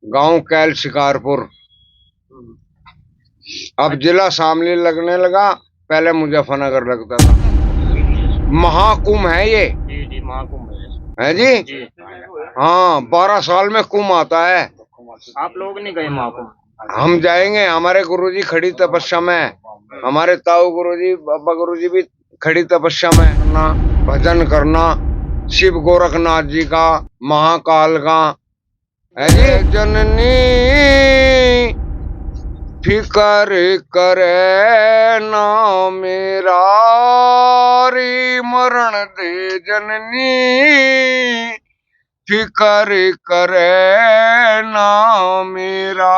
गांव कैल शिकारपुर। अब जिला शामली लगने लगा, पहले मुजफ्फरनगर लगता था। महाकुंभ है ये। जी जी, महाकुंभ है जी। जी। हाँ, 12 साल में कुंभ आता है। आप लोग नहीं गए महाकुंभ? हम जाएंगे, हमारे गुरुजी खड़ी तपस्या में है। हमारे ताऊ गुरुजी, बाबा गुरुजी भी खड़ी तपस्या में करना, भजन करना शिव गोरखनाथ जी का, महाकाल का। है जी। जननी फिकर करे ना मेरा, री मरण दे जननी फिकर करे ना मेरा।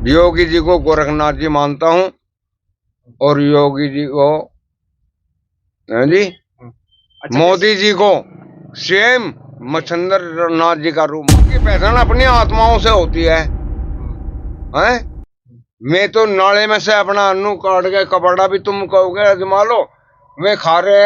योगी जी को गोरखनाथ जी मानता हूँ, और योगी जी को है जी, अच्छा, मोदी जी को सेम मच्छिंद्र नाथ जी का रूप की पहचान अपनी आत्माओं से होती है। हैं? मैं तो नाले में से अपना अन्नू काट के कपड़ा भी तुम कहोगे अजमा लो, वे खा रहे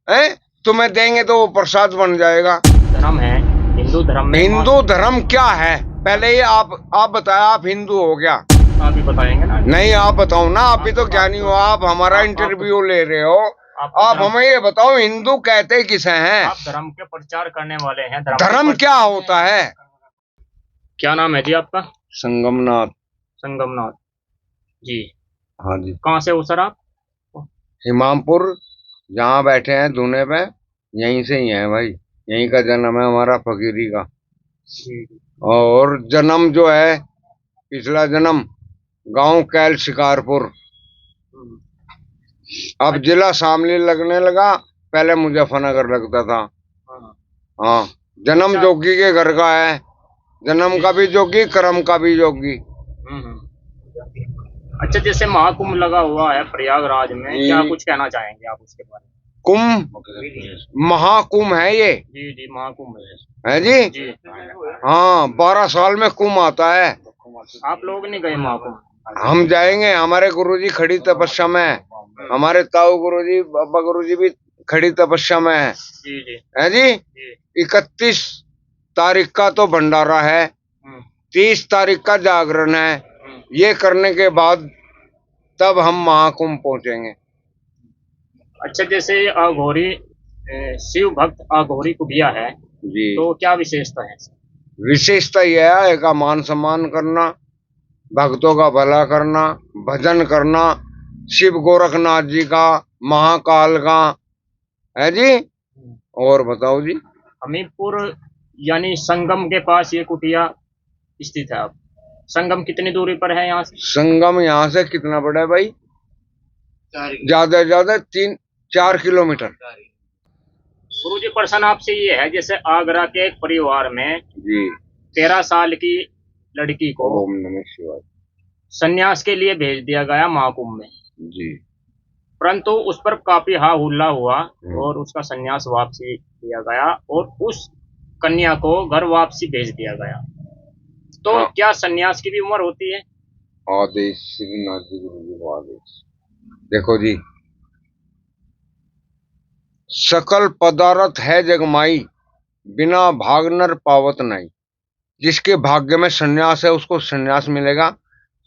हैं, तुम्हें देंगे तो वो प्रसाद बन जाएगा। धर्म है हिंदू धर्म में। हिंदू धर्म क्या है पहले ये आप बताए, आप हिंदू हो क्या? आप भी बताएंगे ना? नहीं, आप बताओ ना, आप भी तो ज्ञानी हो, आप हमारा इंटरव्यू ले रहे हो। आप हमें ये बताओ, हिंदू कहते किसे हैं? आप धर्म के प्रचार करने वाले हैं। धर्म क्या होता है? क्या नाम है जी आपका? संगमनाथ। संगमनाथ जी। हाँ जी। कहाँ से हो सर आप? हिमामपुर, जहाँ बैठे हैं धुने पे, यहीं से ही है भाई। यहीं का जन्म है हमारा, फकीरी का। और जन्म जो है, पिछला जन्म गांव कैल शिकारपुर। अब जिला शामली लगने लगा, पहले मुजफ्फरनगर लगता था। हाँ, जन्म जोगी के घर का है। जन्म का भी जोगी, कर्म का भी जोगी। अच्छा, जैसे महाकुंभ लगा हुआ है प्रयागराज में, क्या कुछ कहना चाहेंगे आप उसके बारे में? कुंभ, महाकुंभ है ये। जी जी, महाकुंभ है जी, जी। हाँ, 12 साल में कुंभ आता है। आप लोग नहीं गए महाकुंभ? हम जाएंगे, हमारे गुरुजी खड़ी तपस्या में है। हमारे ताऊ गुरुजी, बाबा गुरुजी भी खड़ी तपस्या में है। जी जी। है जी। 31 तारीख का तो भंडारा है, 30 तारीख का जागरण है। ये करने के बाद तब हम महाकुंभ पहुंचेंगे। अच्छा, जैसे अघोरी शिव भक्त अघोरी कुबिया है जी, तो क्या विशेषता है? विशेषता यह है का मान सम्मान करना, भक्तों का भला करना, भजन करना शिव गोरखनाथ जी का, महाकाल का। है जी। और बताओ जी। हमीरपुर यानी संगम के पास ये कुटिया स्थित है। अब संगम कितनी दूरी पर है यहाँ से? संगम यहाँ से कितना बड़ा है भाई? ज्यादा ज्यादा 3-4 किलोमीटर। गुरुजी, प्रश्न आपसे ये है, जैसे आगरा के एक परिवार में जी 13 साल की लड़की को ओम नमः शिवाय संन्यास के लिए भेज दिया गया महाकुंभ में जी, परंतु उस पर काफी हा हुल्ला हुआ और उसका संन्यास वापसी दिया गया और उस कन्या को घर वापसी भेज दिया गया। तो हाँ। क्या संन्यास की भी उम्र होती है? आदेश श्रीनाथ जी गुरु जी को आदेश। देखो जी, सकल पदार्थ है जगमाई, बिना भाग नर पावत नहीं। जिसके भाग्य में संन्यास है उसको संन्यास मिलेगा,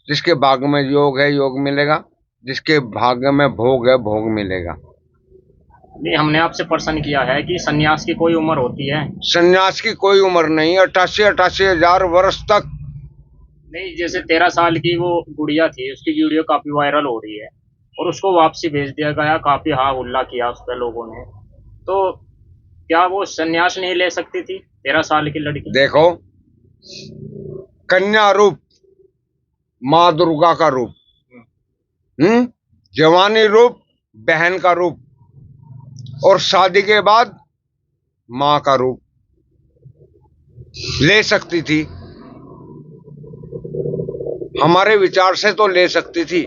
जिसके भाग्य में योग है योग मिलेगा, जिसके भाग्य में भोग है भोग मिलेगा। नहीं, हमने आपसे प्रश्न किया है कि संन्यास की कोई उम्र होती है? संन्यास की कोई उम्र नहीं, 88 हजार वर्ष तक। नहीं, जैसे 13 साल की वो गुड़िया थी, उसकी वीडियो काफी वायरल हो रही है और उसको वापसी भेज दिया गया, काफी हा हुल्ला किया उस पर लोगों ने। तो क्या वो संन्यास नहीं ले सकती थी 13 साल की लड़की? देखो, कन्या रूप माँ दुर्गा का रूप, जवानी रूप बहन का रूप, और शादी के बाद माँ का रूप ले सकती थी। हमारे विचार से तो ले सकती थी।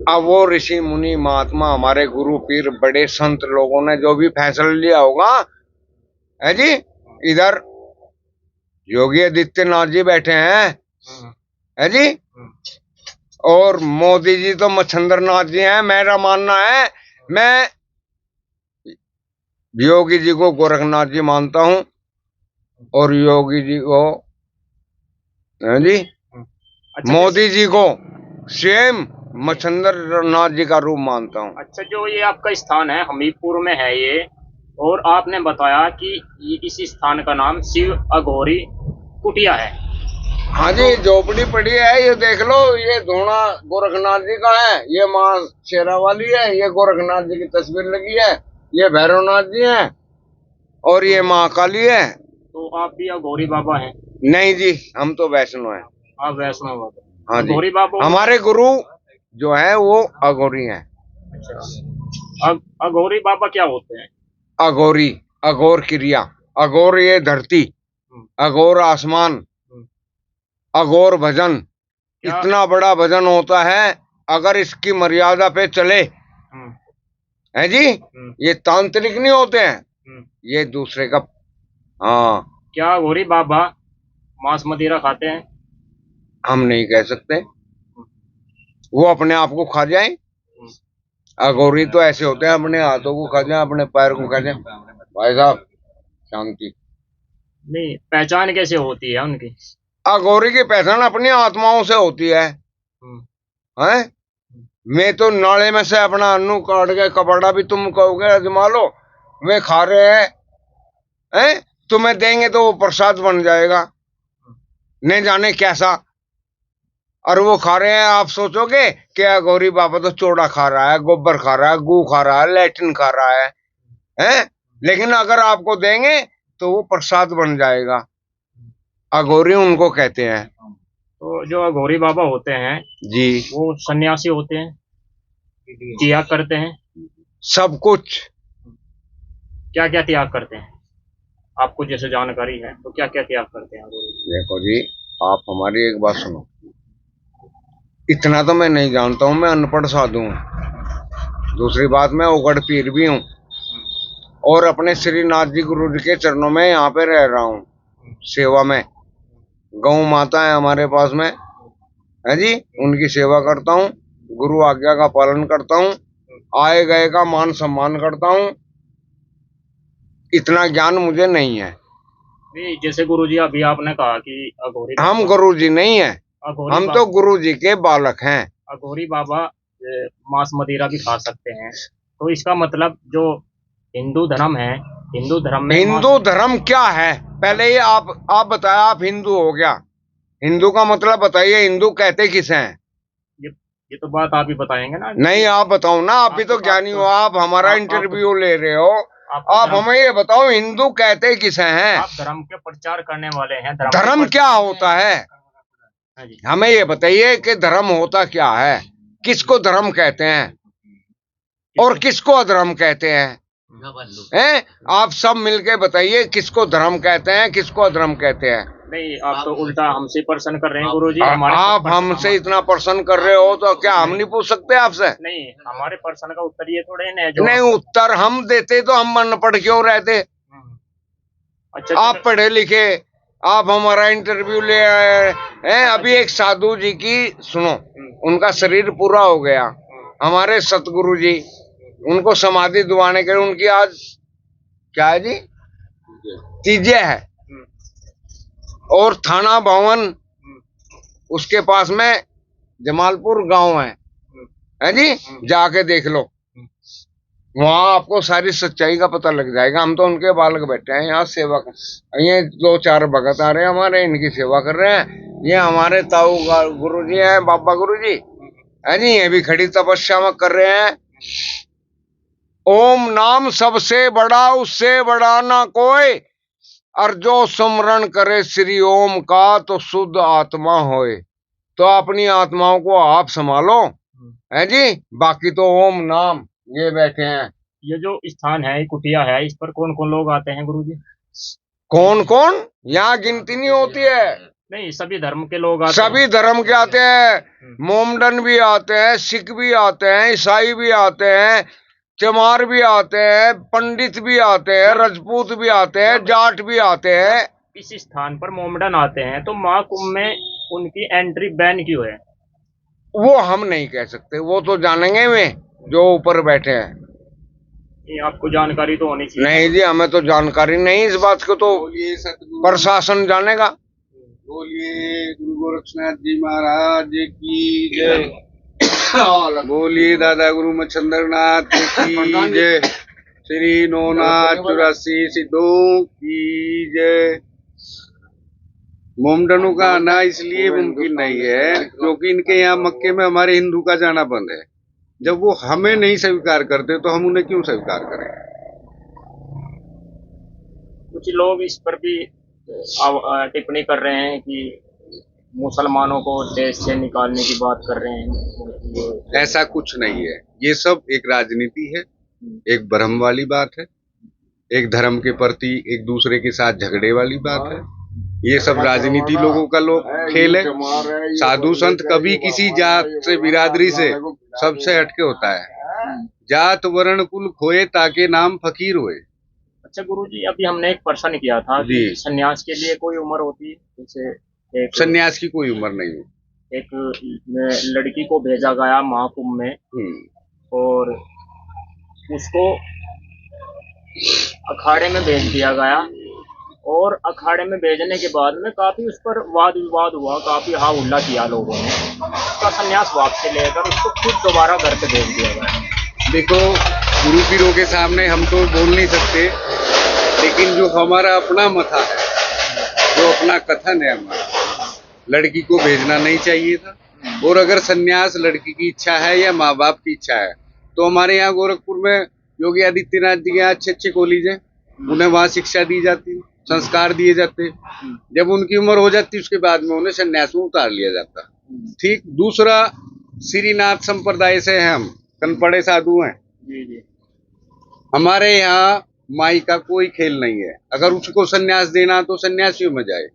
अब वो ऋषि मुनि महात्मा, हमारे गुरु पीर बड़े संत लोगों ने जो भी फैसला लिया होगा, है जी। इधर योगी आदित्यनाथ जी बैठे हैं, है जी, और मोदी जी तो मच्छिंद्र नाथ जी हैं। मेरा मानना है, मैं योगी जी को गोरखनाथ जी मानता हूँ और योगी जी को, हाँ जी, अच्छा मोदी जी को सेम मच्छिंद्र नाथ जी का रूप मानता हूँ। अच्छा, जो ये आपका स्थान है हमीरपुर में है ये, और आपने बताया कि इस स्थान का नाम शिव अघोरी कुटिया है। हाँ जी, झोपड़ी पड़ी है, ये देख लो, ये धोना गोरखनाथ जी का है, ये माँ शेरा वाली है, ये गोरखनाथ जी की तस्वीर लगी है, ये भैरवनाथ जी हैं और ये माँ काली है। तो आप भी अघोरी बाबा हैं? नहीं जी, हम तो वैष्णो हैं। आप वैष्णव बाबा? हाँ जी, अघोरी बाबा हमारे गुरु जो है वो अघोरी हैं। अच्छा, अघोरी बाबा क्या होते हैं? अघोरी, अघोर क्रिया, अघोर ये धरती, हम्म, अघोर आसमान, हम्म, अघोर भजन। क्या? इतना बड़ा भजन होता है, अगर इसकी मर्यादा पे चले, है जी, ये तांत्रिक नहीं होते हैं, ये दूसरे का। हाँ, क्या अघोरी बाबा मांस मदिरा खाते हैं? हम नहीं कह सकते, वो अपने आप को खा जाए। अघोरी तो ऐसे होते हैं, अपने हाथों को खा जाए, अपने पैर को खा जाए। भाई साहब शांति। नहीं, पहचान कैसे होती है उनकी? अघोरी की पहचान अपनी आत्माओं से होती है। हैं? मैं तो नाले में से अपना अन्नू काट के कपड़ा भी तुम कहोगे अजमा लो, वे खा रहे हैं, तुम्हें देंगे तो वो प्रसाद बन जाएगा, नहीं जाने कैसा। और वो खा रहे हैं, आप सोचोगे कि अघोरी बाबा तो चोड़ा खा रहा है, गोबर खा रहा है, गू खा रहा है, लैट्रिन खा रहा है? लेकिन अगर आपको देंगे तो वो प्रसाद बन जाएगा। अघोरी उनको कहते हैं। तो जो अघोरी बाबा होते हैं जी, वो सन्यासी होते हैं, त्याग करते हैं? सब कुछ। क्या क्या त्याग करते हैं? आपको जैसे जानकारी है तो क्या क्या त्याग करते हैं अघोरी? देखो जी, आप हमारी एक बात सुनो, इतना तो मैं नहीं जानता हूँ, मैं अनपढ़ साधु हूँ। दूसरी बात, मैं उगड़ पीर भी हूँ और अपने श्रीनाथ जी गुरु जी के चरणों में यहाँ पे रह रहा हूँ सेवा में। गौ माता है हमारे पास में, है जी, उनकी सेवा करता हूँ, गुरु आज्ञा का पालन करता हूँ, आए गए का मान सम्मान करता हूँ। इतना ज्ञान मुझे नहीं है। नहीं, जैसे गुरुजी अभी आपने कहा कि अघोरी हम बाबा, गुरु जी नहीं है, अघोरी हम तो बाबा, गुरु जी के बालक हैं। अघोरी बाबा मांस मदिरा भी खा सकते हैं, तो इसका मतलब जो हिंदू धर्म है, हिंदू धर्म में हिंदू धर्म क्या है, पहले ये आप बताया, आप हिंदू हो गया, हिंदू का मतलब बताइए, हिंदू कहते किसे हैं? ये ये तो बात आप ही बताएंगे ना। नहीं, आप बताओ ना, आप भी तो ज्ञानी हो, आप हमारा इंटरव्यू ले रहे हो, आप हमें ये बताओ हिंदू कहते किसे हैं? आप धर्म के प्रचार करने वाले हैं। धर्म क्या होता है, हाँ जी। हमें ये बताइए कि धर्म होता क्या है, किसको धर्म कहते हैं और किसको अधर्म कहते हैं? आप सब मिलके बताइए, किसको धर्म कहते हैं, किसको अधर्म कहते हैं? नहीं, आप तो उल्टा हमसे प्रश्न कर रहे हैं गुरुजी। आप हमसे इतना प्रश्न कर रहे हो तो क्या हम नहीं पूछ सकते आपसे? नहीं, हमारे प्रश्न का उत्तर ये थोड़े ना है जो नहीं, उत्तर हम देते तो हम अनपढ़ क्यों रहते? अच्छा, आप पढ़े लिखे, आप हमारा इंटरव्यू ले आए हैं। अभी एक साधु जी की सुनो, उनका शरीर पूरा हो गया, हमारे सतगुरु जी उनको समाधि दिवाने के लिए, उनकी आज क्या है जी, तीजे है, और थाना भवन उसके पास में जमालपुर गांव है जी, जाके देख लो, वहां आपको सारी सच्चाई का पता लग जाएगा। हम तो उनके बालक बैठे हैं यहाँ सेवा कर, ये 2-4 भगत आ रहे हैं हमारे, इनकी सेवा कर रहे हैं। ये हमारे ताऊ गुरु जी हैं, बाबा गुरु जी है जी, ये भी खड़ी तपस्या में कर रहे हैं। ओम नाम सबसे बड़ा, उससे बड़ा ना कोई, और जो सुमरण करे श्री ओम का तो शुद्ध आत्मा होए। तो अपनी आत्माओं को आप संभालो, है जी, बाकी तो ओम नाम। ये बैठे हैं, ये जो स्थान है, कुटिया है, इस पर कौन कौन लोग आते हैं गुरुजी? कौन कौन, यहाँ गिनती नहीं होती है। नहीं, सभी धर्म के लोग आते हैं। सभी धर्म के आते हैं, मोमडन भी आते हैं, सिख भी आते हैं, ईसाई भी आते हैं, चमार भी आते हैं, पंडित भी आते हैं, राजपूत भी आते हैं, जाट भी आते हैं। इस स्थान पर मोमडन आते हैं तो महाकुंभ में उनकी एंट्री बैन क्यों है? वो हम नहीं कह सकते, वो तो जानेंगे वे जो ऊपर बैठे हैं। ये आपको जानकारी तो होनी चाहिए। नहीं जी, हमें तो जानकारी नहीं इस बात को, तो बोलिए सतगुरु, प्रशासन जानेगा। बोलिए गुरु गोरक्षनाथ जी महाराज की जय। बोलिए दादा गुरु मच्छंद्रनाथ की जय। श्री नौनाथ 84 सिद्धों की जय। मोमडनों का आना इसलिए मुमकिन नहीं है क्योंकि इनके यहाँ मक्के में हमारे हिंदू का जाना बंद है। जब वो हमें नहीं स्वीकार करते तो हम उन्हें क्यों स्वीकार करें। कुछ लोग इस पर भी टिप्पणी कर रहे हैं कि मुसलमानों को देश से निकालने की बात कर रहे हैं। ऐसा कुछ नहीं है, ये सब एक राजनीति है, एक भ्रम वाली बात है, एक धर्म के प्रति एक दूसरे के साथ झगड़े वाली बात है। ये सब राजनीति लोगों का खेल है। साधु संत कभी किसी जात से बिरादरी से सबसे हटके होता है। जात वर्ण कुल खोए ताके नाम फकीर होए। अच्छा गुरुजी, अभी हमने एक प्रश्न किया था कि सन्यास के लिए कोई उम्र होती है? जैसे सन्यास की कोई उम्र नहीं है। एक लड़की को भेजा गया महाकुंभ में और उसको अखाड़े में भेज दिया गया और अखाड़े में भेजने के बाद में काफी उस पर वाद विवाद हुआ, काफी हा हुल्ला किया लोगों ने। उसका सन्यास वापस लेकर उसको फिर दोबारा घर पे भेज दिया गया। देखो, गुरु पीरों के सामने हम तो बोल नहीं सकते, लेकिन जो हमारा अपना मथा है, जो अपना कथन है हमारा, लड़की को भेजना नहीं चाहिए था। और अगर सन्यास लड़की की इच्छा है या माँ बाप की इच्छा है तो हमारे यहाँ गोरखपुर में योगी आदित्यनाथ जी के यहाँ अच्छे अच्छे कॉलेज हैं, उन्हें वहाँ शिक्षा दी जाती, संस्कार दिए जाते। जब उनकी उम्र हो जाती उसके बाद में उन्हें सन्यास में उतार लिया जाता। ठीक। दूसरा, श्रीनाथ संप्रदाय से हैं हम, कनपड़े साधु हैं। हमारे यहाँ माई का कोई खेल नहीं है। अगर उसको सन्यास देना तो सन्यासियों में जाए,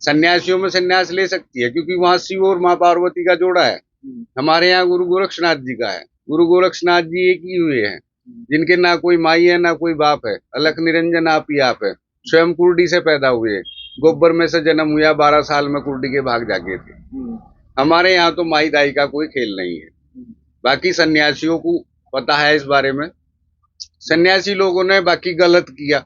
सन्यासियों में सन्यास ले सकती है क्योंकि वहाँ शिव और माँ पार्वती का जोड़ा है। हमारे यहाँ गुरु गोरक्षनाथ जी का है। गुरु गोरक्षनाथ जी एक ही हुए हैं जिनके ना कोई माई है ना कोई बाप है। अलख निरंजन आप ही आप है। स्वयं कुर्डी से पैदा हुए, गोबर में से जन्म हुआ, 12 साल में कुर्डी के भाग जागे थे। हमारे यहाँ तो माई दाई का कोई खेल नहीं है। बाकी सन्यासियों को पता है इस बारे में। सन्यासी लोगों ने बाकी गलत किया,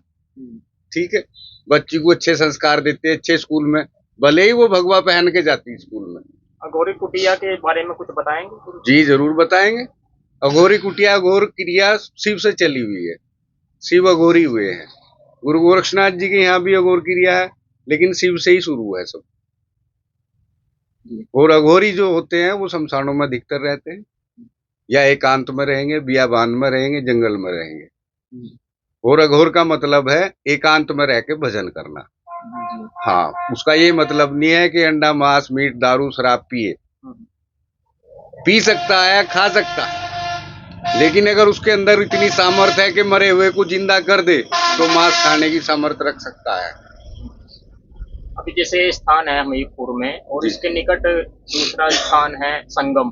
ठीक है। बच्ची को अच्छे संस्कार देते, अच्छे स्कूल में, भले ही वो भगवा पहन के जाती स्कूल में। अघोरी कुटिया के बारे में कुछ बताएंगे? जी जरूर बताएंगे। अघोरी कुटिया अघोर क्रिया शिव से चली हुई है, शिव अघोरी हुए हैं। गुरु गोरक्षनाथ जी के यहाँ भी अघोर क्रिया है, लेकिन शिव से ही शुरू है सब। और अघोरी जो होते हैं वो शमशानों में अधिकतर रहते हैं, या एकांत में रहेंगे, बियाबान में रहेंगे, जंगल में रहेंगे। और अघोर का मतलब है एकांत में रह के भजन करना। हाँ, उसका ये मतलब नहीं है कि अंडा मांस मीट दारू शराब पिए। पी सकता है, खा सकता है, लेकिन अगर उसके अंदर इतनी सामर्थ्य है कि मरे हुए को जिंदा कर दे तो मांस खाने की सामर्थ्य रख सकता है। अभी जैसे स्थान है हमीरपुर में और इसके निकट दूसरा स्थान है संगम।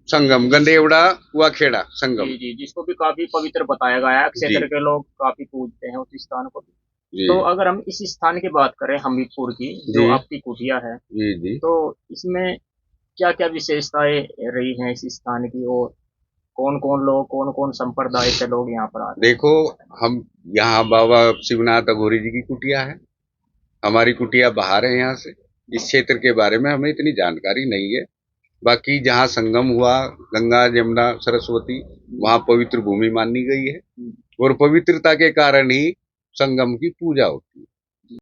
संगम गंदेवड़ा कुआखेड़ा संगम, जी, जिसको भी काफी पवित्र बताया गया है। क्षेत्र के लोग काफी पूजते हैं उस स्थान को भी। तो अगर हम इस स्थान की बात करें हमीरपुर की, जो आपकी कुटिया है, तो इसमें क्या क्या विशेषताएं रही हैं इस स्थान की, और कौन कौन लोग, कौन कौन संप्रदाय से लोग यहाँ पर आते हैं? देखो, हम यहाँ बाबा शिवनाथ अघोरी जी की कुटिया है। हमारी कुटिया बाहर है यहाँ से। इस क्षेत्र के बारे में हमें इतनी जानकारी नहीं है। बाकी जहाँ संगम हुआ, गंगा जमुना सरस्वती, वहाँ पवित्र भूमि मानी गई है और पवित्रता के कारण ही संगम की पूजा होती है।